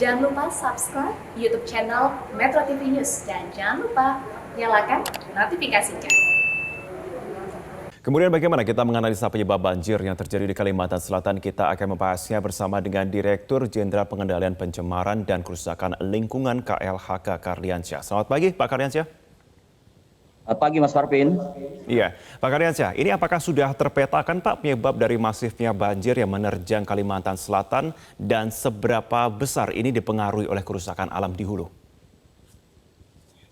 Jangan lupa subscribe YouTube channel Metro TV News dan jangan lupa nyalakan notifikasinya. Kemudian bagaimana kita menganalisa penyebab banjir yang terjadi di Kalimantan Selatan? Kita akan membahasnya bersama dengan Direktur Jenderal Pengendalian Pencemaran dan Kerusakan Lingkungan KLHK Karliansyah. Selamat pagi Pak Karliansyah. Selamat pagi Mas Parvin. Iya, Pak Karliansyah, ini apakah sudah terpetakan Pak penyebab dari masifnya banjir yang menerjang Kalimantan Selatan dan seberapa besar ini dipengaruhi oleh kerusakan alam di hulu?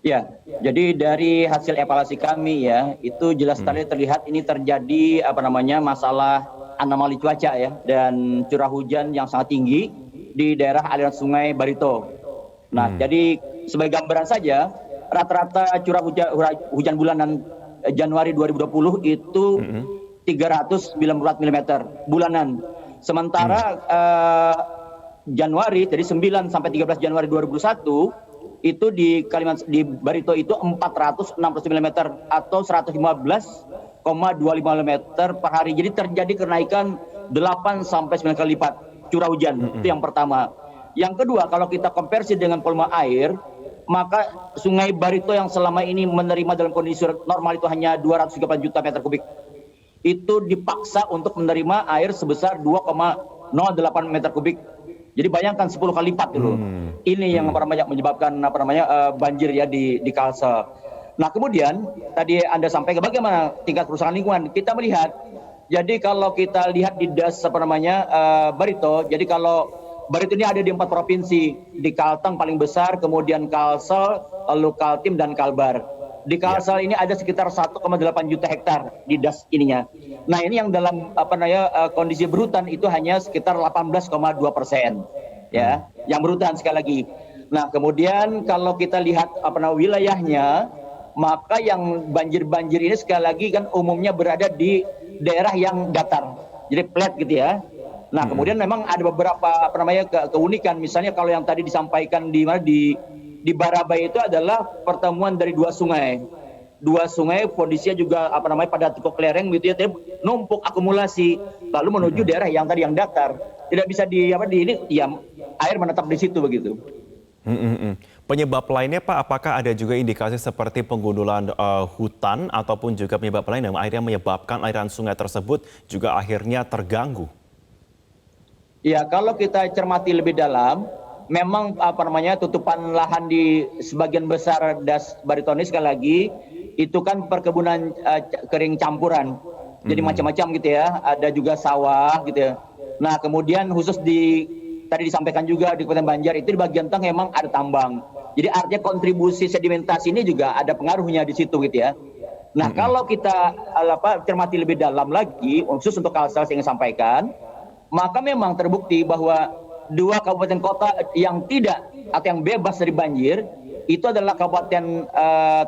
Ya, jadi dari hasil evaluasi kami ya, itu jelas sekali terlihat ini terjadi masalah anomali cuaca ya dan curah hujan yang sangat tinggi di daerah aliran Sungai Barito. Nah, jadi sebagai gambaran saja, rata-rata curah hujan bulanan Januari 2020 itu 394 mm bulanan. Sementara Januari, jadi 9 sampai 13 Januari 2021 itu di Barito itu 469 mm atau 115,25 mm per hari. Jadi terjadi kenaikan 8 sampai 9 kali lipat curah hujan. Itu yang pertama. Yang kedua, kalau kita konversi dengan volume air, maka Sungai Barito yang selama ini menerima dalam kondisi normal itu hanya 238 juta meter kubik. Itu dipaksa untuk menerima air sebesar 2,08 meter kubik. Jadi bayangkan 10 kali lipat dulu. Ini yang menyebabkan banjir ya di Kalsel. Nah, kemudian tadi Anda sampaikan bagaimana tingkat kerusakan lingkungan. Kita melihat, jadi kalau kita lihat di das Barito, jadi kalau Barito ini ada di 4 provinsi, di Kalteng paling besar, kemudian Kalsel, lalu Kaltim dan Kalbar. Di Kalsel ini ada sekitar 1,8 juta hektar di das ininya. Nah, ini yang dalam kondisi berhutan itu hanya sekitar 18,2%, ya, yang berhutan sekali lagi. Nah, kemudian kalau kita lihat wilayahnya, maka yang banjir-banjir ini sekali lagi kan umumnya berada di daerah yang datar, jadi flat gitu ya. Nah, kemudian memang ada beberapa keunikan, misalnya kalau yang tadi disampaikan di Barabai itu adalah pertemuan dari dua sungai. Dua sungai kondisinya juga pada tikuk lereng gitu ya, numpuk akumulasi lalu menuju daerah yang tadi yang datar. Tidak bisa air menetap di situ begitu. Penyebab lainnya Pak, apakah ada juga indikasi seperti penggundulan hutan ataupun juga penyebab lain yang akhirnya menyebabkan aliran sungai tersebut juga akhirnya terganggu? Ya, kalau kita cermati lebih dalam, memang tutupan lahan di sebagian besar das Barito ini sekali lagi itu kan perkebunan kering campuran. Jadi macam-macam gitu ya, ada juga sawah gitu ya. Nah, kemudian khusus tadi disampaikan juga di Kabupaten Banjar itu di bagian tengah memang ada tambang. Jadi artinya kontribusi sedimentasi ini juga ada pengaruhnya di situ gitu ya. Nah, kalau kita cermati lebih dalam lagi khusus untuk Kalsel yang saya sampaikan, maka memang terbukti bahwa 2 kabupaten kota yang tidak atau yang bebas dari banjir itu adalah Kabupaten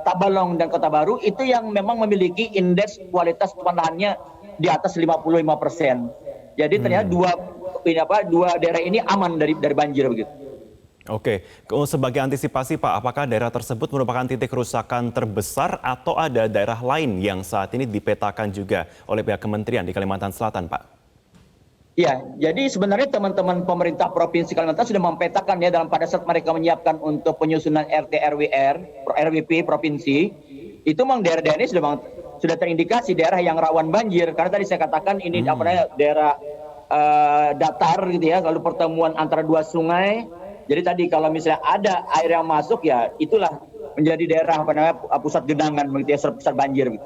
Tabalong dan Kota Baru, itu yang memang memiliki indeks kualitas tutupan lahannya di atas 55%. Jadi ternyata dua daerah ini aman dari banjir begitu. Oke, sebagai antisipasi Pak, apakah daerah tersebut merupakan titik kerusakan terbesar atau ada daerah lain yang saat ini dipetakan juga oleh pihak kementerian di Kalimantan Selatan Pak? Ya, jadi sebenarnya teman-teman pemerintah Provinsi Kalimantan sudah mempetakan ya pada saat mereka menyiapkan untuk penyusunan RT RWP provinsi, itu memang daerah-daerah ini sudah terindikasi daerah yang rawan banjir, karena tadi saya katakan ini daerah datar gitu ya, lalu pertemuan antara dua sungai. Jadi tadi kalau misalnya ada air yang masuk ya itulah menjadi daerah pusat genangan begitu ya, pusat banjir gitu.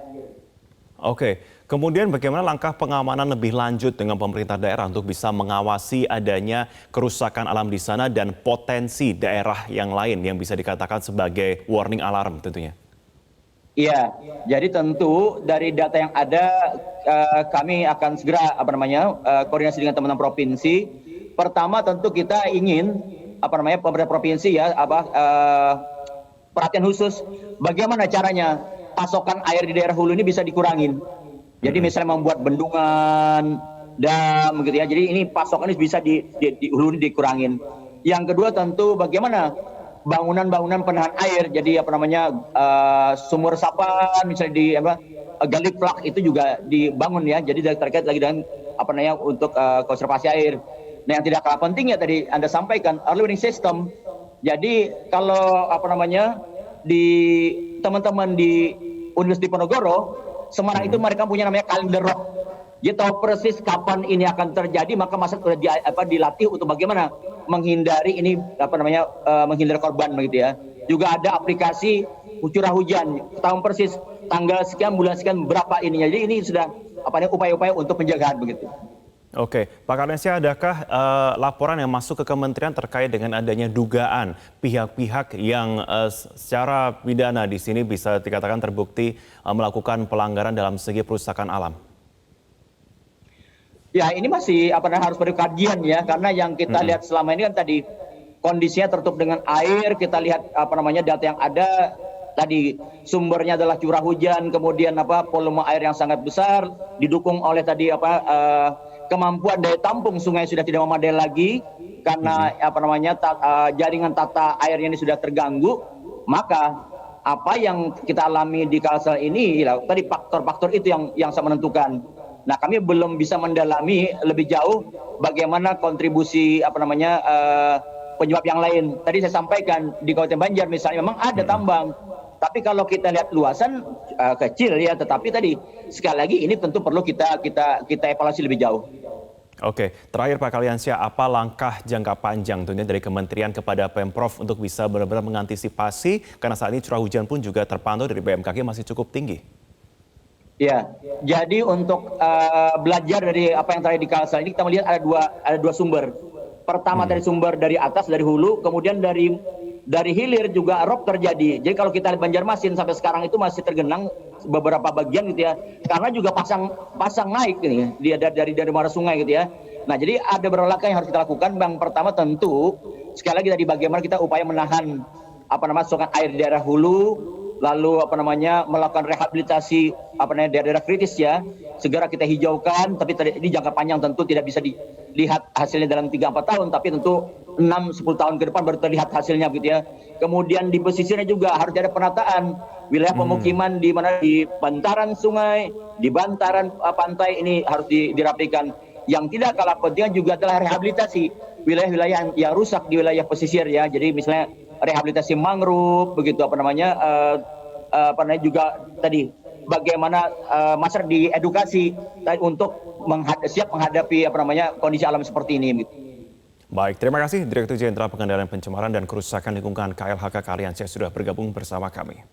Oke, kemudian bagaimana langkah pengamanan lebih lanjut dengan pemerintah daerah untuk bisa mengawasi adanya kerusakan alam di sana dan potensi daerah yang lain yang bisa dikatakan sebagai warning alarm tentunya? Iya, jadi tentu dari data yang ada kami akan segera koordinasi dengan teman-teman provinsi. Pertama tentu kita ingin pemerintah provinsi ya perhatian khusus bagaimmana caranya pasokan air di daerah hulu ini bisa dikurangin. Jadi misalnya membuat bendungan, dam gitu ya. Jadi ini pasokan ini bisa di hulu ini dikurangin. Yang kedua tentu bagaimana bangunan-bangunan penahan air. Jadi sumur resapan misalnya di Galik Plak itu juga dibangun ya. Jadi terkait lagi dengan untuk konservasi air. Nah, yang tidak kalah pentingnya tadi Anda sampaikan early warning system. Jadi kalau di teman-teman di Universitas Diponegoro, Semarang itu mereka punya namanya kalender rock. Dia tahu persis kapan ini akan terjadi, maka masa sudah dilatih untuk bagaimana menghindari ini menghindari korban begitu ya. Juga ada aplikasi curah hujan, tahu persis tanggal sekian bulan sekian berapa ininya. Jadi ini sudah upaya-upaya untuk penjagaan begitu. Oke, Pak Karyansyah, adakah laporan yang masuk ke kementerian terkait dengan adanya dugaan pihak-pihak yang secara pidana di sini bisa dikatakan terbukti melakukan pelanggaran dalam segi perusakan alam? Ya, ini masih harus perlu kajian ya, karena yang kita lihat selama ini kan tadi kondisinya tertutup dengan air. Kita lihat data yang ada tadi sumbernya adalah curah hujan, kemudian volume air yang sangat besar, didukung oleh tadi kemampuan daya tampung sungai sudah tidak memadai lagi karena jaringan tata airnya ini sudah terganggu. Maka apa yang kita alami di Kalsel ini tadi faktor-faktor itu yang sangat menentukan. Nah, kami belum bisa mendalami lebih jauh bagaimana kontribusi penyebab yang lain. Tadi saya sampaikan di Kabupaten Banjar misalnya memang ada tambang. Tapi kalau kita lihat luasan kecil ya, tetapi tadi sekali lagi ini tentu perlu kita evaluasi lebih jauh. Oke, terakhir Pak Karyansyah, apa langkah jangka panjang tentunya dari Kementerian kepada Pemprov untuk bisa benar-benar mengantisipasi karena saat ini curah hujan pun juga terpantau dari BMKG masih cukup tinggi? Ya, jadi untuk belajar dari apa yang terjadi di Kalsel ini kita melihat ada dua sumber. Pertama dari sumber dari atas dari hulu, kemudian dari hilir juga rob terjadi. Jadi kalau kita lihat Banjarmasin sampai sekarang itu masih tergenang beberapa bagian gitu ya, karena juga pasang naik ini dari muara sungai gitu ya. Nah, jadi ada beberapa langkah yang harus kita lakukan. Yang pertama tentu sekali lagi tadi bagaimana kita upaya menahan sungai air di daerah hulu, lalu melakukan rehabilitasi daerah-daerah kritis ya, segera kita hijaukan. Tapi ini jangka panjang tentu tidak bisa dilihat hasilnya dalam 3-4 tahun, tapi tentu 6-10 tahun ke depan baru terlihat hasilnya gitu ya. Kemudian di pesisirnya juga harus ada penataan wilayah pemukiman di mana di bantaran sungai, di bantaran pantai ini harus dirapikan. Yang tidak kalah penting juga adalah rehabilitasi wilayah-wilayah yang rusak di wilayah pesisir ya. Jadi misalnya rehabilitasi mangrove begitu juga tadi bagaimana masyarakat diedukasi untuk siap menghadapi kondisi alam seperti ini. Baik, terima kasih Direktur Jenderal Pengendalian Pencemaran dan Kerusakan Lingkungan KLHK Karyansyah sudah bergabung bersama kami.